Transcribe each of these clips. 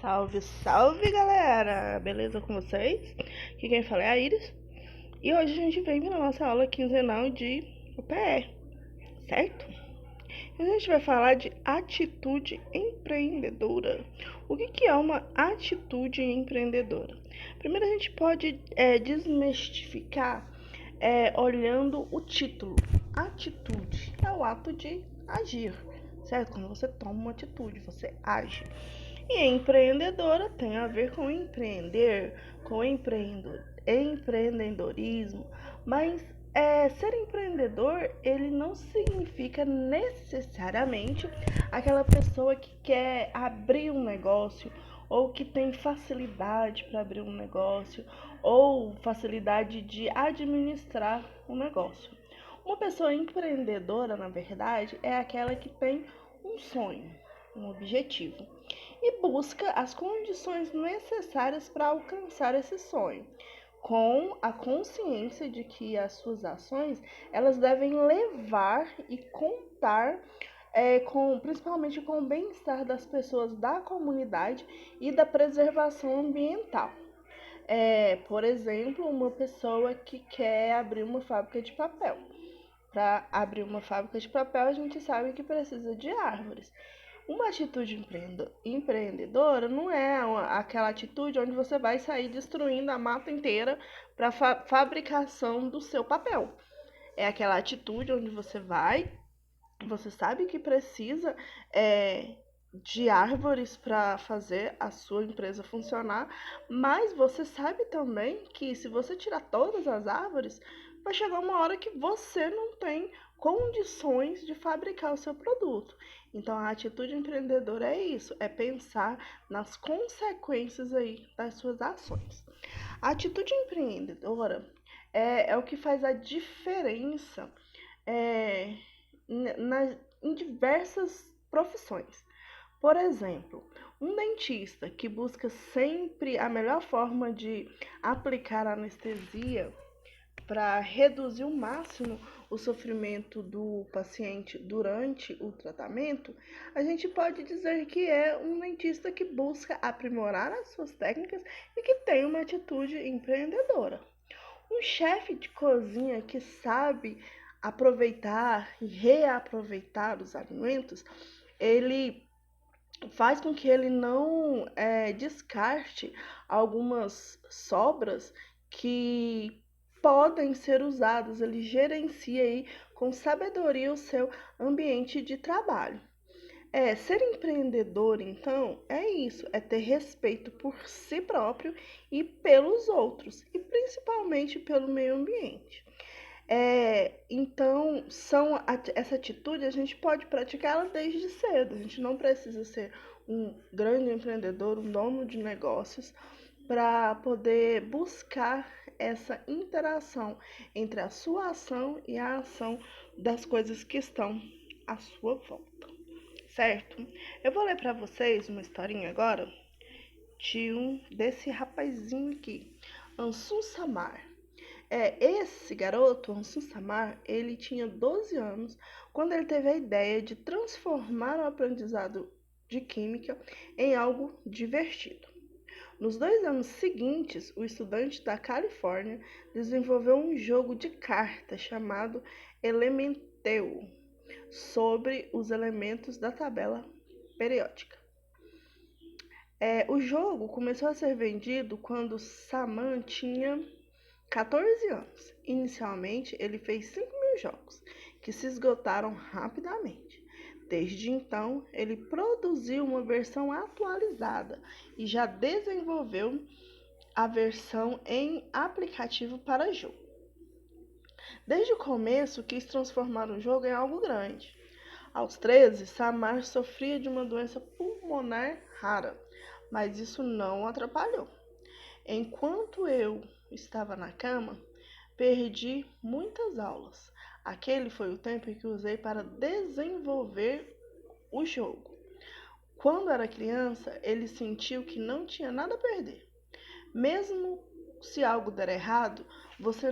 Salve, salve galera! Beleza com vocês? Aqui quem fala é a Iris. E hoje a gente vem para a nossa aula quinzenal de UPE, certo? E a gente vai falar de atitude empreendedora. O que é uma atitude empreendedora? Primeiro a gente pode desmistificar olhando o título. Atitude é o ato de agir, certo? Quando você toma uma atitude, você age. E empreendedora tem a ver com empreender, com empreendedorismo, mas ser empreendedor, ele não significa necessariamente aquela pessoa que quer abrir um negócio ou que tem facilidade para abrir um negócio ou facilidade de administrar um negócio. Uma pessoa empreendedora, na verdade, é aquela que tem um sonho, um objetivo e busca as condições necessárias para alcançar esse sonho, com a consciência de que as suas ações elas devem levar e contar principalmente com o bem-estar das pessoas da comunidade e da preservação ambiental. Por exemplo, uma pessoa que quer abrir uma fábrica de papel. Para abrir uma fábrica de papel, a gente sabe que precisa de árvores. Uma atitude empreendedora não é aquela atitude onde você vai sair destruindo a mata inteira para fabricação do seu papel. É aquela atitude onde você sabe que precisa de árvores para fazer a sua empresa funcionar, mas você sabe também que se você tirar todas as árvores, vai chegar uma hora que você não tem condições de fabricar o seu produto. Então a atitude empreendedora é isso, é pensar nas consequências aí das suas ações. A atitude empreendedora é o que faz a diferença é, em diversas profissões. Por exemplo, um dentista que busca sempre a melhor forma de aplicar anestesia para reduzir ao máximo o sofrimento do paciente durante o tratamento, a gente pode dizer que é um dentista que busca aprimorar as suas técnicas e que tem uma atitude empreendedora. Um chefe de cozinha que sabe aproveitar e reaproveitar os alimentos, ele faz com que ele não descarte algumas sobras que podem ser usadas. Ele gerencia aí com sabedoria o seu ambiente de trabalho. Ser empreendedor, então, é isso, é ter respeito por si próprio e pelos outros, e principalmente pelo meio ambiente. Então, essa atitude a gente pode praticá-la desde cedo. A gente não precisa ser um grande empreendedor, um dono de negócios, para poder buscar essa interação entre a sua ação e a ação das coisas que estão à sua volta, certo? Eu vou ler para vocês uma historinha agora desse rapazinho aqui, Ansu Samar. Esse garoto, Ansu Samar, ele tinha 12 anos quando ele teve a ideia de transformar o aprendizado de química em algo divertido. Nos 2 anos seguintes, o estudante da Califórnia desenvolveu um jogo de cartas chamado Elementeu, sobre os elementos da tabela periódica. O jogo começou a ser vendido quando Saman tinha 14 anos. Inicialmente, ele fez 5.000 jogos, que se esgotaram rapidamente. Desde então, ele produziu uma versão atualizada e já desenvolveu a versão em aplicativo para jogo. Desde o começo, quis transformar o jogo em algo grande. Aos 13, Samar sofria de uma doença pulmonar rara, mas isso não o atrapalhou. Enquanto eu estava na cama, perdi muitas aulas. Aquele foi o tempo que usei para desenvolver o jogo. Quando era criança, ele sentiu que não tinha nada a perder. Mesmo se algo der errado, você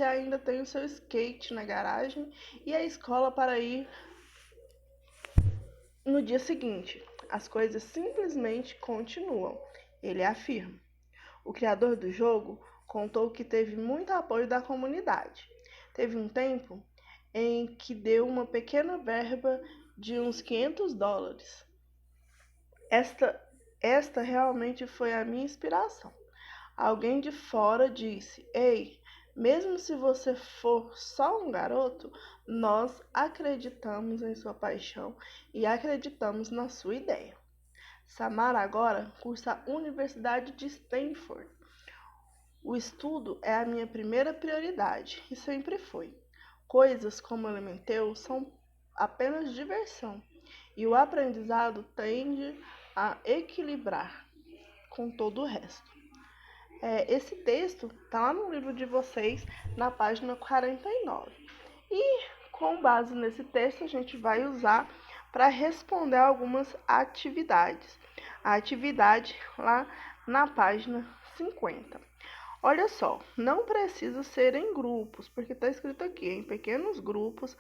ainda tem o seu skate na garagem e a escola para ir no dia seguinte. as coisas simplesmente continuam, ele afirma. O criador do jogo contou que teve muito apoio da comunidade. Teve um tempo em que deu uma pequena verba de uns US$ 500. Esta, esta realmente foi a minha inspiração. Alguém de fora disse: Ei, mesmo se você for só um garoto, nós acreditamos em sua paixão e acreditamos na sua ideia. Samara agora cursa a Universidade de Stanford. O estudo é a minha primeira prioridade e sempre foi. Coisas como Elementeu são apenas diversão e o aprendizado tende a equilibrar com todo o resto. Esse texto está lá no livro de vocês, na página 49. E com base nesse texto, a gente vai usar para responder algumas atividades. A atividade lá na página 50. Olha só, não precisa ser em grupos, porque está escrito aqui, em pequenos grupos,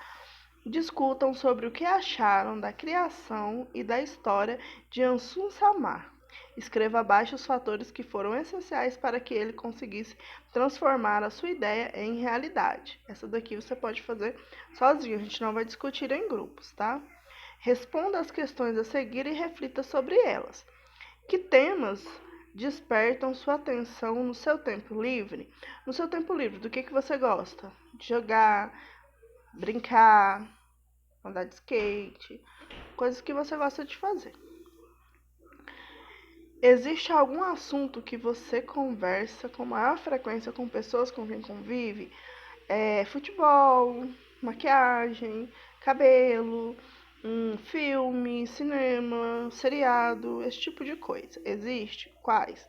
discutam sobre o que acharam da criação e da história de Ansun Samar. Escreva abaixo os fatores que foram essenciais para que ele conseguisse transformar a sua ideia em realidade. Essa daqui você pode fazer sozinho, a gente não vai discutir em grupos, tá? Responda as questões a seguir e reflita sobre elas. Que temas despertam sua atenção no seu tempo livre? No seu tempo livre, do que você gosta? De jogar, brincar, andar de skate, coisas que você gosta de fazer. Existe algum assunto que você conversa com maior frequência com pessoas com quem convive? Futebol, maquiagem, cabelo, filme, cinema, seriado, esse tipo de coisa. Existe? Quais?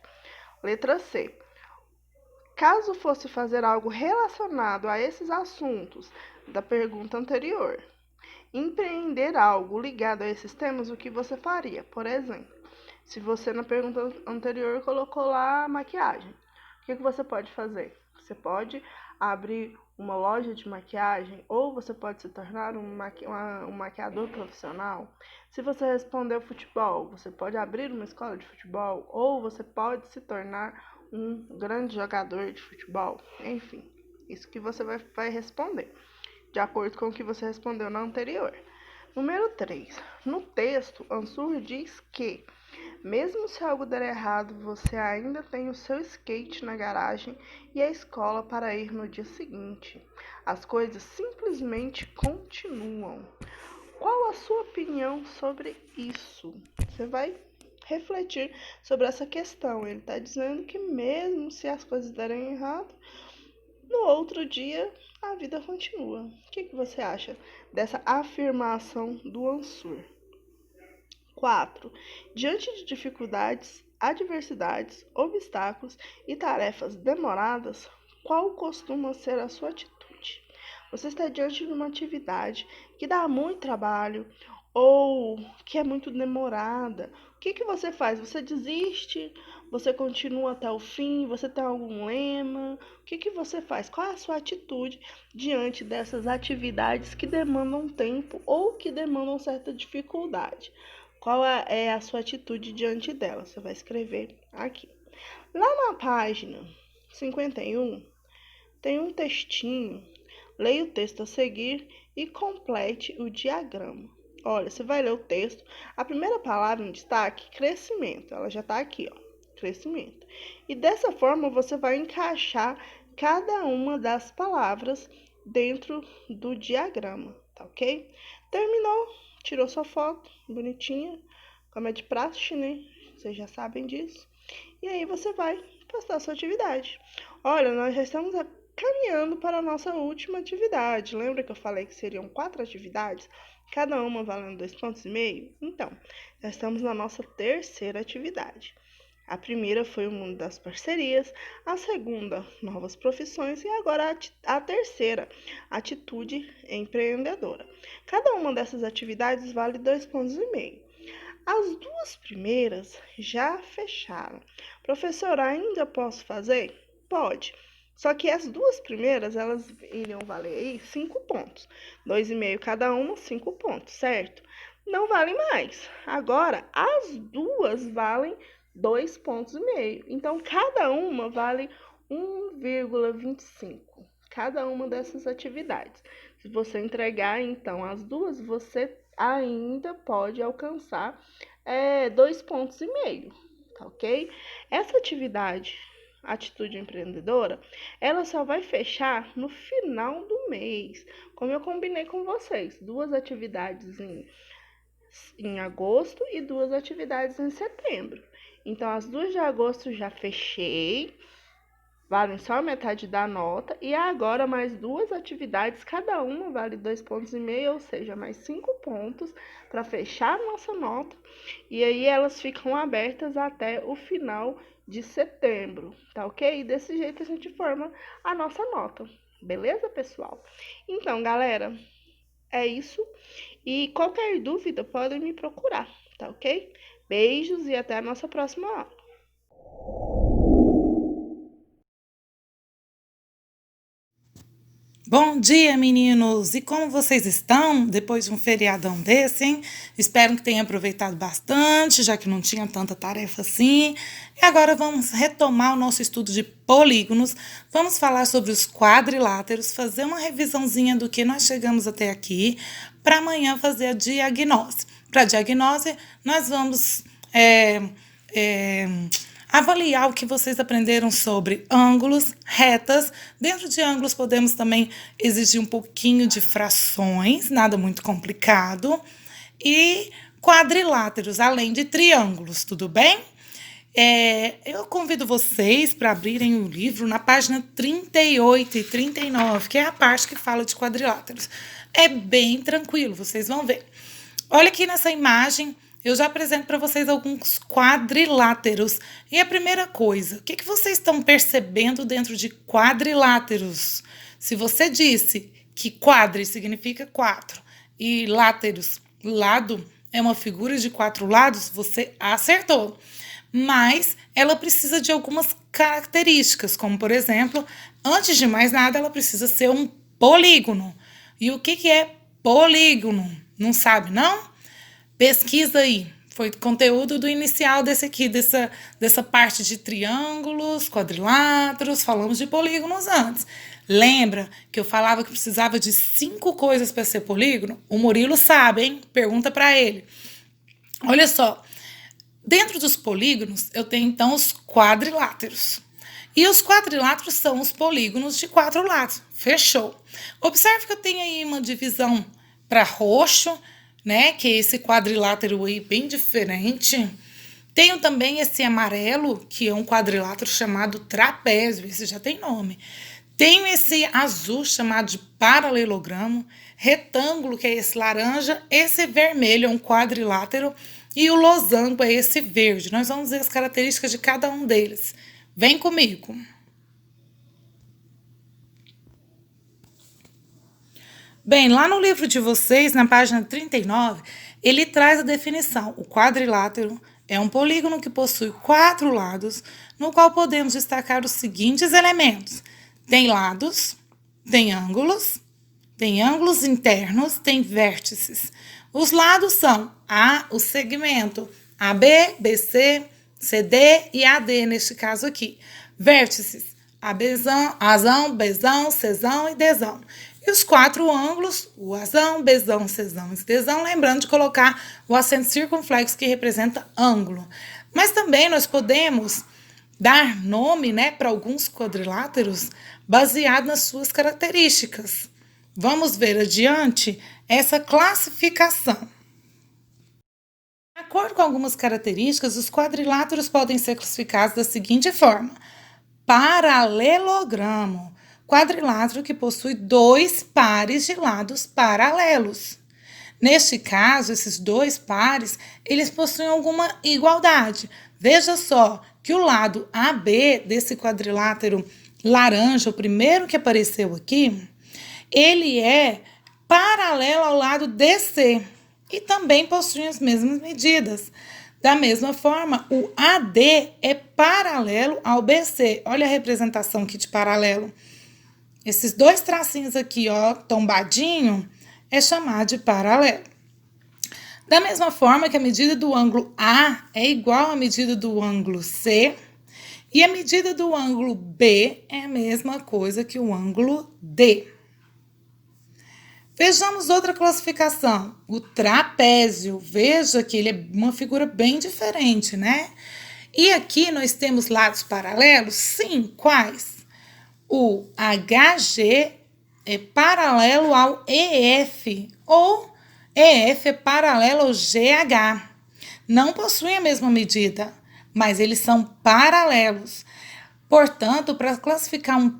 Letra C. Caso fosse fazer algo relacionado a esses assuntos da pergunta anterior, empreender algo ligado a esses temas, o que você faria? Por exemplo, se você na pergunta anterior colocou lá maquiagem, o que você pode fazer? Você pode abrir uma loja de maquiagem ou você pode se tornar um maquiador profissional. Se você respondeu futebol, você pode abrir uma escola de futebol ou você pode se tornar um grande jogador de futebol. Enfim, isso que você vai responder, de acordo com o que você respondeu na anterior. Número 3. No texto, Ansur diz que, mesmo se algo der errado, você ainda tem o seu skate na garagem e a escola para ir no dia seguinte. As coisas simplesmente continuam. Qual a sua opinião sobre isso? Você vai refletir sobre essa questão. Ele está dizendo que mesmo se as coisas derem errado, no outro dia a vida continua. O que você acha dessa afirmação do Ansur? 4. Diante de dificuldades, adversidades, obstáculos e tarefas demoradas, qual costuma ser a sua atitude? Você está diante de uma atividade que dá muito trabalho ou que é muito demorada. O que você faz? Você desiste? Você continua até o fim? Você tem algum lema? O que você faz? Qual é a sua atitude diante dessas atividades que demandam tempo ou que demandam certa dificuldade? Qual é a sua atitude diante dela? Você vai escrever aqui. Lá na página 51, tem um textinho. Leia o texto a seguir e complete o diagrama. Olha, você vai ler o texto. A primeira palavra em destaque, crescimento. Ela já está aqui, ó, crescimento. E dessa forma, você vai encaixar cada uma das palavras dentro do diagrama, tá ok? Terminou? Tirou sua foto, bonitinha, como é de praxe, né? Vocês já sabem disso. E aí você vai postar a sua atividade. Olha, nós já estamos caminhando para a nossa última atividade. Lembra que eu falei que seriam 4 atividades, cada uma valendo 2,5 pontos? Então, já estamos na nossa terceira atividade. A primeira foi o mundo das parcerias, a segunda, novas profissões, e agora a terceira, atitude empreendedora. Cada uma dessas atividades vale 2,5 pontos. As duas primeiras já fecharam. Professor, ainda posso fazer? Pode. Só que as duas primeiras, elas iriam valer aí 5 pontos. 2,5 cada uma, 5 pontos, certo? não valem mais. Agora, as duas valem 2,5 pontos. Então, cada uma vale 1,25. Cada uma dessas atividades. Se você entregar, então, as duas, você ainda pode alcançar 2,5 pontos, tá ok? Essa atividade, atitude empreendedora, ela só vai fechar no final do mês, como eu combinei com vocês, duas atividades em agosto e duas atividades em setembro. Então, as duas de agosto já fechei, valem só a metade da nota, e agora mais duas atividades, cada uma vale 2,5 pontos, ou seja, mais 5 pontos para fechar a nossa nota, e aí elas ficam abertas até o final de setembro, tá ok? Desse jeito a gente forma a nossa nota, beleza, pessoal? Então, galera, é isso. E qualquer dúvida, podem me procurar, tá ok? Beijos e até a nossa próxima aula. Bom dia, meninos! E como vocês estão depois de um feriadão desse, hein? Espero que tenham aproveitado bastante, já que não tinha tanta tarefa assim. E agora vamos retomar o nosso estudo de polígonos. Vamos falar sobre os quadriláteros, fazer uma revisãozinha do que nós chegamos até aqui, para amanhã fazer a diagnose. Para a diagnose, nós vamos avaliar o que vocês aprenderam sobre ângulos, retas. Dentro de ângulos, podemos também exigir um pouquinho de frações, nada muito complicado. E quadriláteros, além de triângulos, tudo bem? Eu convido vocês para abrirem o livro na página 38 e 39, que é a parte que fala de quadriláteros. É bem tranquilo, vocês vão ver. Olha aqui nessa imagem, eu já apresento para vocês alguns quadriláteros. E a primeira coisa, o que vocês estão percebendo dentro de quadriláteros? Se você disse que quadri significa 4 e láteros, lado, é uma figura de 4 lados, você acertou. Mas ela precisa de algumas características, como por exemplo, antes de mais nada, ela precisa ser um polígono. E o que é polígono? Não sabe, não? Pesquisa aí. Foi conteúdo do inicial dessa parte de triângulos, quadriláteros, falamos de polígonos antes. Lembra que eu falava que precisava de 5 coisas para ser polígono? O Murilo sabe, hein? Pergunta para ele. Olha só, dentro dos polígonos eu tenho então os quadriláteros. E os quadriláteros são os polígonos de 4 lados. Fechou. Observe que eu tenho aí uma divisão para roxo, né? Que é esse quadrilátero aí bem diferente. Tenho também esse amarelo, que é um quadrilátero chamado trapézio, esse já tem nome. Tenho esse azul chamado de paralelogramo, retângulo, que é esse laranja, esse vermelho é um quadrilátero e o losango é esse verde. Nós vamos ver as características de cada um deles. Vem comigo. Bem, lá no livro de vocês, na página 39, ele traz a definição. O quadrilátero é um polígono que possui 4 lados, no qual podemos destacar os seguintes elementos. Tem lados, tem ângulos internos, tem vértices. Os lados são o segmento AB, BC, CD e AD, neste caso aqui. Vértices, ABzão, Azão, Bzão, Czão e Dzão. E os 4 ângulos, o Azão, Bzão, Czão e Dzão, lembrando de colocar o acento circunflexo que representa ângulo. Mas também nós podemos dar nome, né, para alguns quadriláteros baseado nas suas características. Vamos ver adiante essa classificação. De acordo com algumas características, os quadriláteros podem ser classificados da seguinte forma: paralelogramo, quadrilátero que possui 2 pares de lados paralelos. Neste caso, esses 2 pares, eles possuem alguma igualdade. Veja só que o lado AB desse quadrilátero laranja, o primeiro que apareceu aqui, ele é paralelo ao lado DC e também possui as mesmas medidas. Da mesma forma, o AD é paralelo ao BC. Olha a representação aqui de paralelo. Esses 2 tracinhos aqui, ó, tombadinho, é chamado de paralelo. Da mesma forma que a medida do ângulo A é igual à medida do ângulo C, e a medida do ângulo B é a mesma coisa que o ângulo D. Vejamos outra classificação, o trapézio. Veja que ele é uma figura bem diferente, né? E aqui nós temos lados paralelos? Sim, quais? O HG é paralelo ao EF, ou EF é paralelo ao GH. Não possuem a mesma medida, mas eles são paralelos. Portanto, para classificar um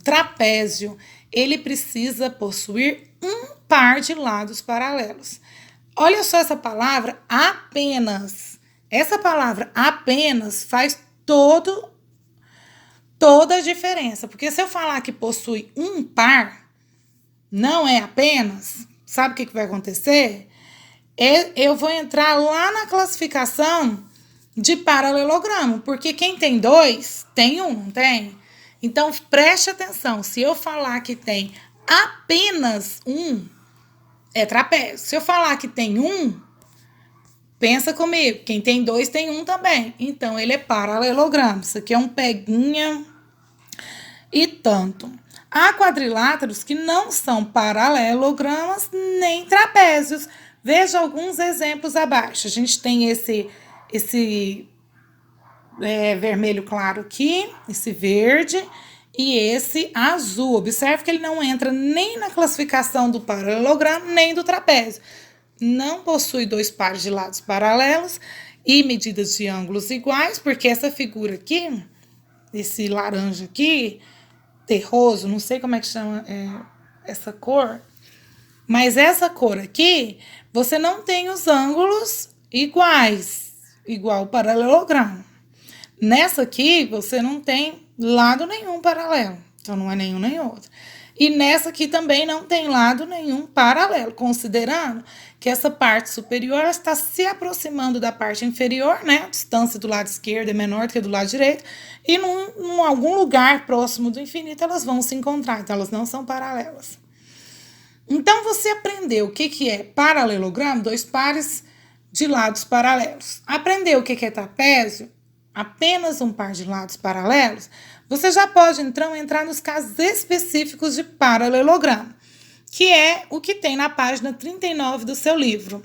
trapézio, ele precisa possuir um par de lados paralelos. Olha só essa palavra apenas. Essa palavra apenas faz toda a diferença. Porque se eu falar que possui um par, não é apenas, sabe o que vai acontecer? Eu vou entrar lá na classificação de paralelogramo, porque quem tem dois, tem um, não tem? Então, preste atenção, se eu falar que tem apenas um, é trapézio. Se eu falar que tem um, pensa comigo, quem tem dois tem um também. Então, ele é paralelogramo. Isso aqui é um peguinha e tanto. Há quadriláteros que não são paralelogramas nem trapézios. Veja alguns exemplos abaixo. A gente tem esse vermelho claro aqui, esse verde e esse azul. Observe que ele não entra nem na classificação do paralelogramo, nem do trapézio. Não possui dois pares de lados paralelos e medidas de ângulos iguais, porque essa figura aqui, esse laranja aqui, terroso, não sei como é que chama essa cor, mas essa cor aqui, você não tem os ângulos iguais, igual o paralelogramo. Nessa aqui, você não tem lado nenhum paralelo, então não é nenhum nem outro. E nessa aqui também não tem lado nenhum paralelo, considerando que essa parte superior está se aproximando da parte inferior, né? A distância do lado esquerdo é menor do que do lado direito, e em algum lugar próximo do infinito elas vão se encontrar, então elas não são paralelas. Então, você aprendeu o que é paralelogramo, dois pares de lados paralelos. Aprendeu o que é trapézio, apenas um par de lados paralelos. Você já pode, então, entrar nos casos específicos de paralelogramo, que é o que tem na página 39 do seu livro.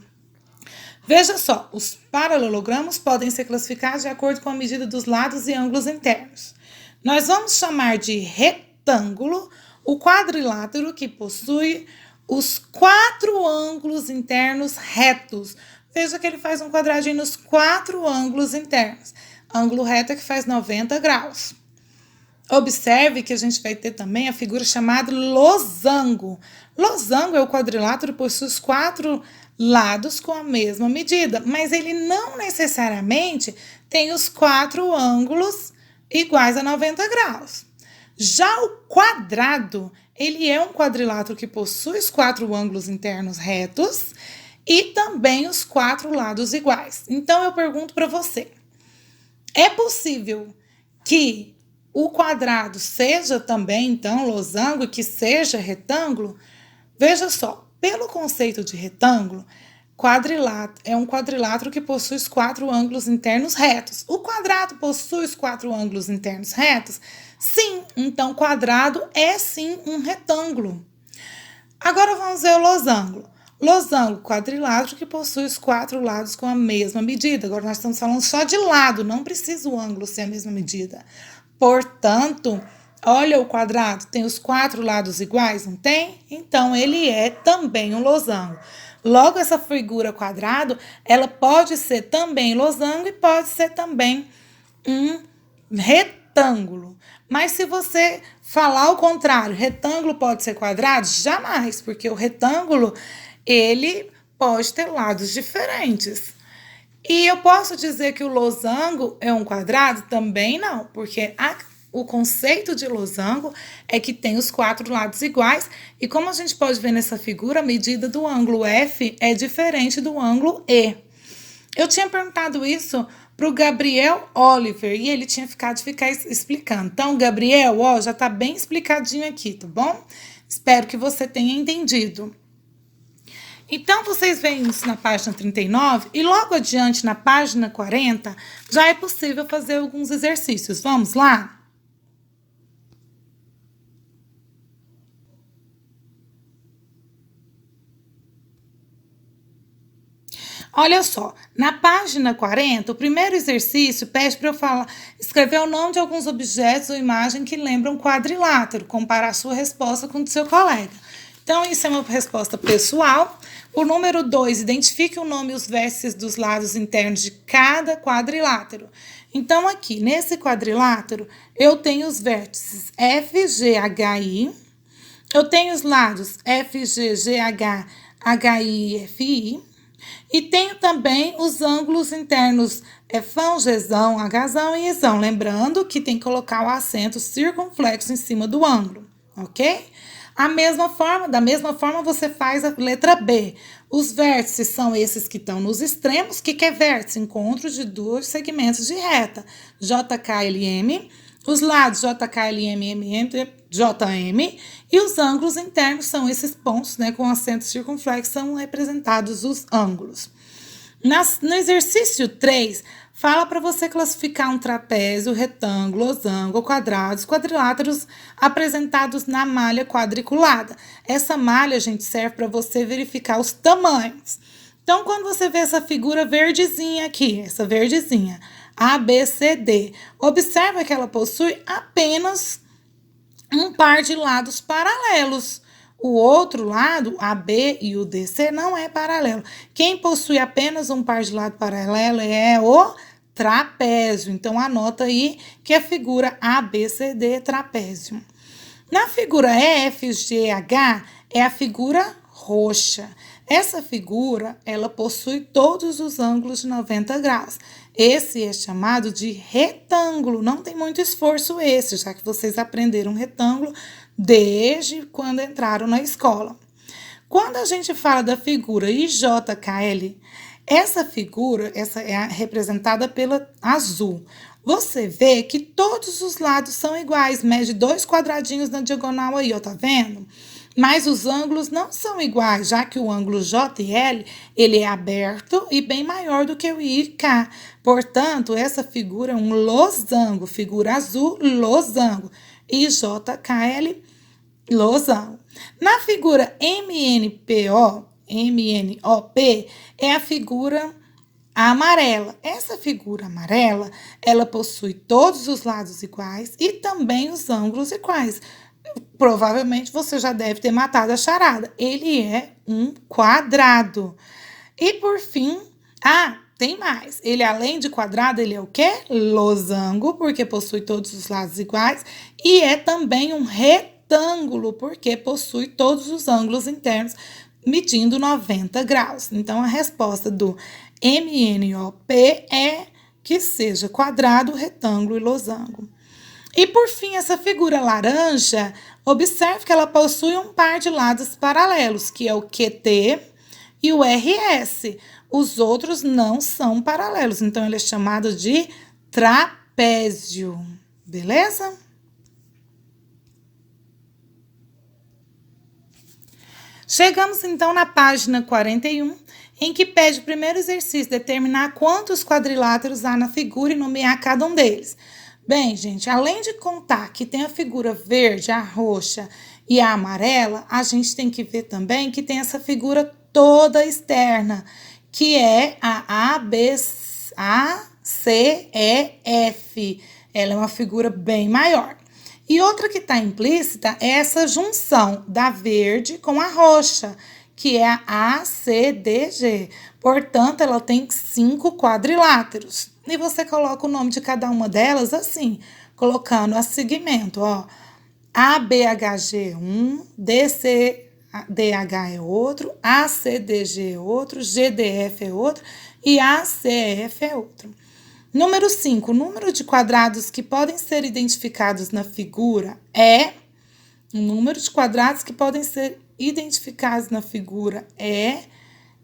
Veja só, os paralelogramos podem ser classificados de acordo com a medida dos lados e ângulos internos. Nós vamos chamar de retângulo o quadrilátero que possui os 4 ângulos internos retos. Veja que ele faz um quadradinho nos 4 ângulos internos. Ângulo reto é que faz 90 graus. Observe que a gente vai ter também a figura chamada losango. Losango é o quadrilátero que possui os 4 lados com a mesma medida, mas ele não necessariamente tem os 4 ângulos iguais a 90 graus. Já o quadrado, ele é um quadrilátero que possui os 4 ângulos internos retos e também os 4 lados iguais. Então, eu pergunto para você, é possível que o quadrado seja também, então, losango e que seja retângulo? Veja só, pelo conceito de retângulo, quadrilátero é um quadrilátero que possui os 4 ângulos internos retos. O quadrado possui os 4 ângulos internos retos? Sim, então quadrado é sim um retângulo. Agora vamos ver o losango. Losango, quadrilátero que possui os 4 lados com a mesma medida. Agora nós estamos falando só de lado, não precisa o ângulo ser a mesma medida. Portanto, olha o quadrado, tem os 4 lados iguais, não tem? Então, ele é também um losango. Logo, essa figura quadrado, ela pode ser também losango e pode ser também um retângulo. Mas se você falar o contrário, retângulo pode ser quadrado? Jamais, porque o retângulo, ele pode ter lados diferentes. E eu posso dizer que o losango é um quadrado? Também não, porque o conceito de losango é que tem os 4 lados iguais, e como a gente pode ver nessa figura, a medida do ângulo F é diferente do ângulo E. Eu tinha perguntado isso para o Gabriel Oliver, e ele tinha ficado explicando. Então, Gabriel, já está bem explicadinho aqui, tá bom? Espero que você tenha entendido. Então, vocês veem isso na página 39 e logo adiante, na página 40, já é possível fazer alguns exercícios. Vamos lá? Olha só, na página 40, o primeiro exercício pede para eu escrever o nome de alguns objetos ou imagem que lembram quadrilátero, comparar a sua resposta com o do seu colega. Então, isso é uma resposta pessoal. O número 2, identifique o nome e os vértices dos lados internos de cada quadrilátero. Então, aqui, nesse quadrilátero, eu tenho os vértices F, G, H, I. Eu tenho os lados F, G, G, H, H, I e F, I. E tenho também os ângulos internos Fão, Gzão, Hzão e Izão. Lembrando que tem que colocar o acento circunflexo em cima do ângulo, ok? Da mesma forma, você faz a letra B. Os vértices são esses que estão nos extremos. O que é vértice? Encontro de dois segmentos de reta. JK, os lados JK, JM, e os ângulos internos são esses pontos, né, com acento circunflexo, são representados os ângulos. No exercício 3, fala para você classificar um trapézio, retângulo, losango, quadrados, quadriláteros apresentados na malha quadriculada. Essa malha, gente, serve para você verificar os tamanhos. Então, quando você vê essa figura verdezinha aqui, essa verdezinha, ABCD, observa que ela possui apenas um par de lados paralelos. O outro lado, AB e o DC, não é paralelo. Quem possui apenas um par de lado paralelo é o trapézio. Então, anota aí que a figura ABCD é trapézio. Na figura EFGH é a figura roxa. Essa figura, ela possui todos os ângulos de 90 graus. Esse é chamado de retângulo. Não tem muito esforço esse, já que vocês aprenderam retângulo desde quando entraram na escola. Quando a gente fala da figura IJKL, essa é representada pela azul. Você vê que todos os lados são iguais, mede 2 quadradinhos na diagonal aí, ó, tá vendo? Mas os ângulos não são iguais, já que o ângulo JL, ele é aberto e bem maior do que o IK. Portanto, essa figura é um losango, figura azul, losango. IJKL, losango. Na figura MNOP, é a figura amarela. Essa figura amarela, ela possui todos os lados iguais e também os ângulos iguais. Provavelmente você já deve ter matado a charada. Ele é um quadrado. E por fim, tem mais. Ele, além de quadrado, ele é o quê? Losango, porque possui todos os lados iguais. E é também um retângulo, porque possui todos os ângulos internos, medindo 90 graus. Então, a resposta do MNOP é que seja quadrado, retângulo e losango. E, por fim, essa figura laranja, observe que ela possui um par de lados paralelos, que é o QT e o RS. Os outros não são paralelos, então ele é chamado de trapézio, beleza? Chegamos, então, na página 41, em que pede o primeiro exercício, determinar quantos quadriláteros há na figura e nomear cada um deles. Bem, gente, além de contar que tem a figura verde, a roxa e a amarela, a gente tem que ver também que tem essa figura toda externa, que é a ACEF. Ela é uma figura bem maior. E outra que está implícita é essa junção da verde com a roxa, que é a ACDG. Portanto, ela tem 5 quadriláteros. E você coloca o nome de cada uma delas assim, colocando a segmento, ó. ABHG é um, DCDH é outro, ACDG é outro, GDF é outro e ACEF é outro. Número 5, o número de quadrados que podem ser identificados na figura é... O número de quadrados que podem ser identificados na figura é...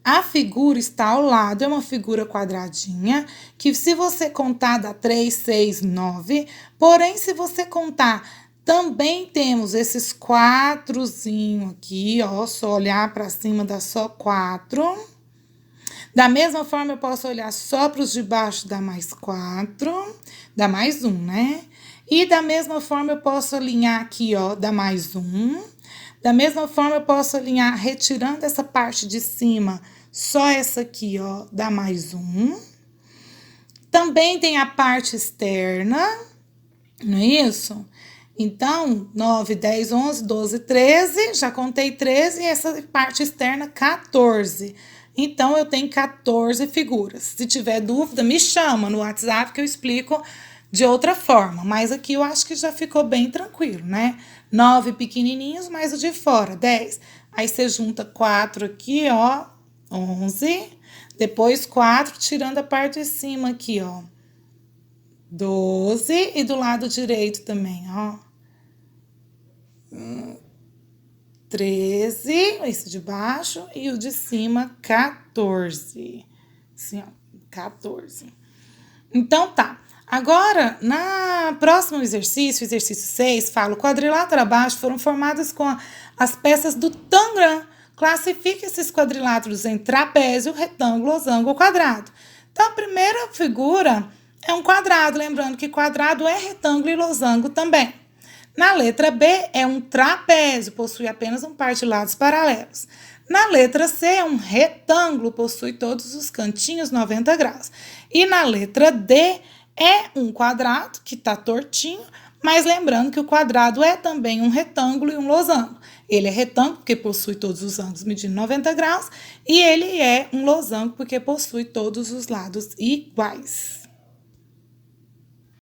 A figura está ao lado, é uma figura quadradinha, que se você contar dá 3, 6, 9. Porém, se você contar Também temos esses quatrozinhos aqui, ó, só olhar para cima dá só 4. Da mesma forma, eu posso olhar só para os de baixo, dá mais 4, dá mais 1, né? E da mesma forma, eu posso alinhar aqui, ó, dá mais 1. Da mesma forma, eu posso alinhar retirando essa parte de cima, só essa aqui, ó, dá mais 1. Também tem a parte externa, não é isso? Então, 9, 10, 11, 12, 13, já contei 13 e essa parte externa, 14. Então, eu tenho 14 figuras. Se tiver dúvida, me chama no WhatsApp que eu explico de outra forma. Mas aqui eu acho que já ficou bem tranquilo, né? 9 pequenininhos, mais o de fora, 10. Aí você junta 4 aqui, ó, 11. Depois 4, tirando a parte de cima aqui, ó, 12. E do lado direito também, ó, 13, esse de baixo, e o de cima, 14. Assim, ó, 14. Então, tá. Agora, na próximo exercício 6, fala: o quadrilátero abaixo foram formadas com as peças do Tangram. Classifique esses quadriláteros em trapézio, retângulo, losango, quadrado. Então, a primeira figura é um quadrado, lembrando que quadrado é retângulo e losango também. Na letra B, é um trapézio, possui apenas um par de lados paralelos. Na letra C, é um retângulo, possui todos os cantinhos 90 graus. E na letra D, é um quadrado, que está tortinho, mas lembrando que o quadrado é também um retângulo e um losango. Ele é retângulo, porque possui todos os ângulos medindo 90 graus, e ele é um losango, porque possui todos os lados iguais.